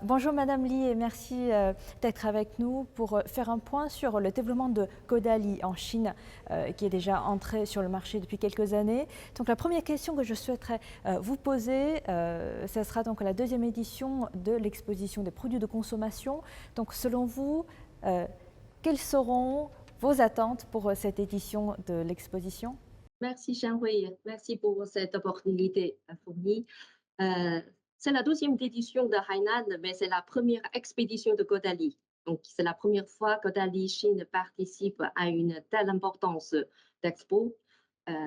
Bonjour Madame Li et merci d'être avec nous pour faire un point sur le développement de Caudalie en Chine qui est déjà entré sur le marché depuis quelques années. Donc la première question que je souhaiterais vous poser, ce sera donc la deuxième édition de l'exposition des produits de consommation. Donc selon vous, quelles seront vos attentes pour cette édition de l'exposition? Merci, Xianghui. Merci pour cette opportunité fournie. Euh, c'est la deuxième édition de Hainan, mais c'est la première expédition de Caudalie. Donc, c'est la première fois que Caudalie Chine participe à une telle importance d'expo.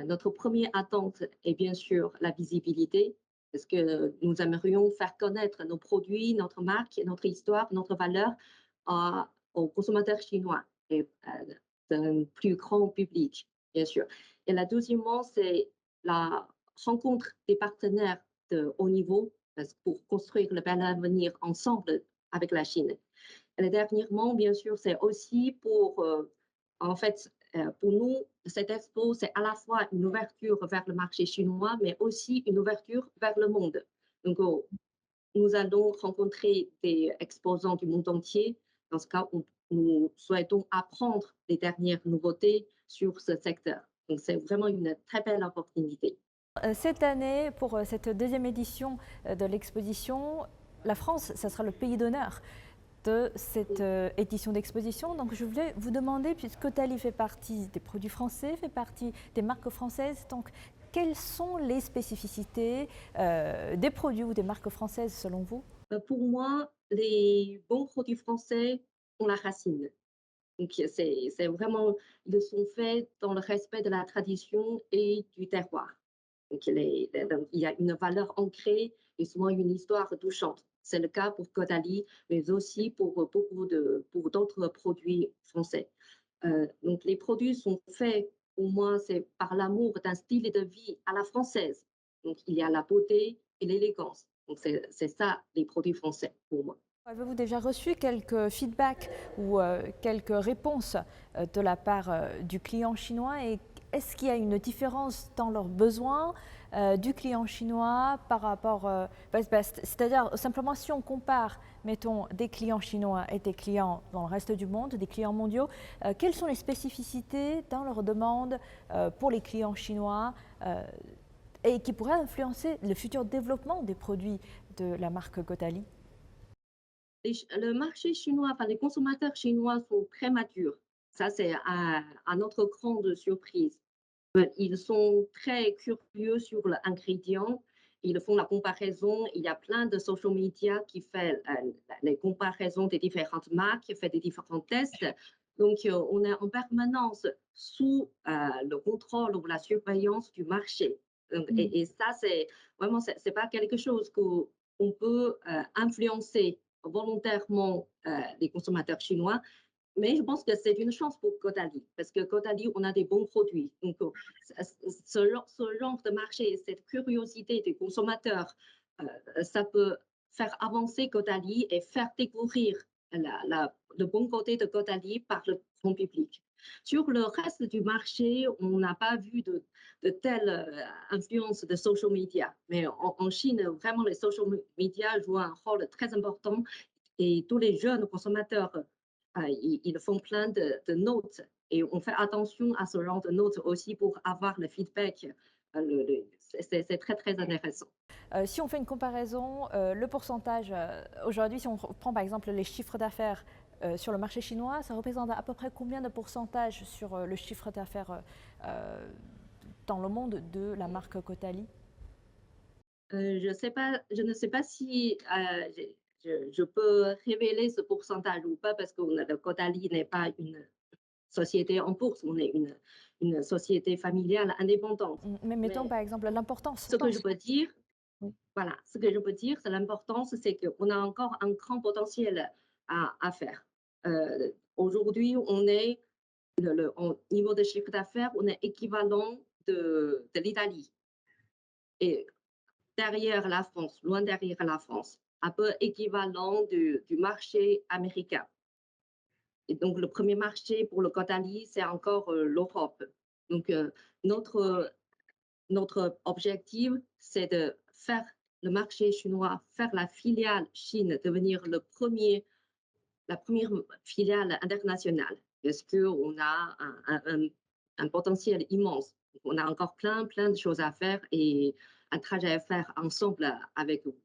Notre première attente est bien sûr la visibilité, parce que nous aimerions faire connaître nos produits, notre marque, notre histoire, notre valeur aux consommateurs chinois et d'un plus grand public, bien sûr. Et la deuxièmement, c'est la rencontre des partenaires de haut niveau pour construire le bel avenir ensemble avec la Chine. Et dernièrement, bien sûr, c'est aussi en fait, pour nous, cette expo, c'est à la fois une ouverture vers le marché chinois, mais aussi une ouverture vers le monde. Donc, nous allons rencontrer des exposants du monde entier. Dans ce cas, nous souhaitons apprendre les dernières nouveautés sur ce secteur. Donc, c'est vraiment une très belle opportunité. Cette année, pour cette deuxième édition de l'exposition, la France, ça sera le pays d'honneur de cette édition d'exposition. Donc je voulais vous demander, puisque Tali fait partie des produits français, fait partie des marques françaises, donc quelles sont les spécificités des produits ou des marques françaises selon vous? Pour moi, les bons produits français ont la racine. Donc, c'est vraiment, ils sont faits dans le respect de la tradition et du terroir. Donc, il y a une valeur ancrée et souvent une histoire touchante. C'est le cas pour Caudalie, mais aussi pour d'autres produits français. Donc, les produits sont faits, pour moi, c'est par l'amour d'un style de vie à la française. Donc, il y a la beauté et l'élégance. Donc, c'est ça, les produits français, pour moi. Avez-vous déjà reçu quelques feedbacks ou quelques réponses de la part du client chinois et est-ce qu'il y a une différence dans leurs besoins du client chinois par rapport, c'est-à-dire simplement si on compare, mettons, des clients chinois et des clients dans le reste du monde, des clients mondiaux, quelles sont les spécificités dans leurs demandes pour les clients chinois et qui pourraient influencer le futur développement des produits de la marque Caudalie? Le marché chinois, enfin, les consommateurs chinois sont très matures. Ça, c'est à notre grande surprise. Ils sont très curieux sur l'ingrédient. Ils font la comparaison. Il y a plein de social media qui fait les comparaisons des différentes marques, qui fait des différents tests. Donc, on est en permanence sous le contrôle ou la surveillance du marché. Et ça, c'est vraiment, c'est pas quelque chose qu'on peut influencer volontairement les consommateurs chinois, mais je pense que c'est une chance pour Caudalie, parce que Caudalie, on a des bons produits. Donc, ce genre de marché, cette curiosité des consommateurs, ça peut faire avancer Caudalie et faire découvrir le bon côté de Caudalie par le grand public. Sur le reste du marché, on n'a pas vu de telle influence de social media. Mais en Chine, vraiment, les social media jouent un rôle très important et tous les jeunes consommateurs ils font plein de notes et on fait attention à ce genre de notes aussi pour avoir le feedback. C'est très, très intéressant. Si on fait une comparaison, le pourcentage, aujourd'hui, si on prend par exemple les chiffres d'affaires sur le marché chinois, ça représente à peu près combien de pourcentage sur le chiffre d'affaires dans le monde de la marque Caudalie? Je ne sais pas si je peux révéler ce pourcentage ou pas parce que le Caudalie n'est pas une société en bourse, on est une société familiale indépendante. Mais mettons Mais par exemple l'importance. ce que je peux dire, Oui. voilà, ce que je peux dire, c'est l'importance, c'est qu'on a encore un grand potentiel à faire. Aujourd'hui, on est, au niveau de chiffre d'affaires, on est équivalent de l'Italie. Et derrière la France, loin derrière la France, un peu équivalent du marché américain. Et donc, le premier marché pour le Caudalie, c'est encore l'Europe. Donc, notre, notre objectif, c'est de faire le marché chinois, faire la filiale Chine, devenir la première filiale internationale, parce qu'on a un potentiel immense. On a encore plein de choses à faire et un trajet à faire ensemble avec vous.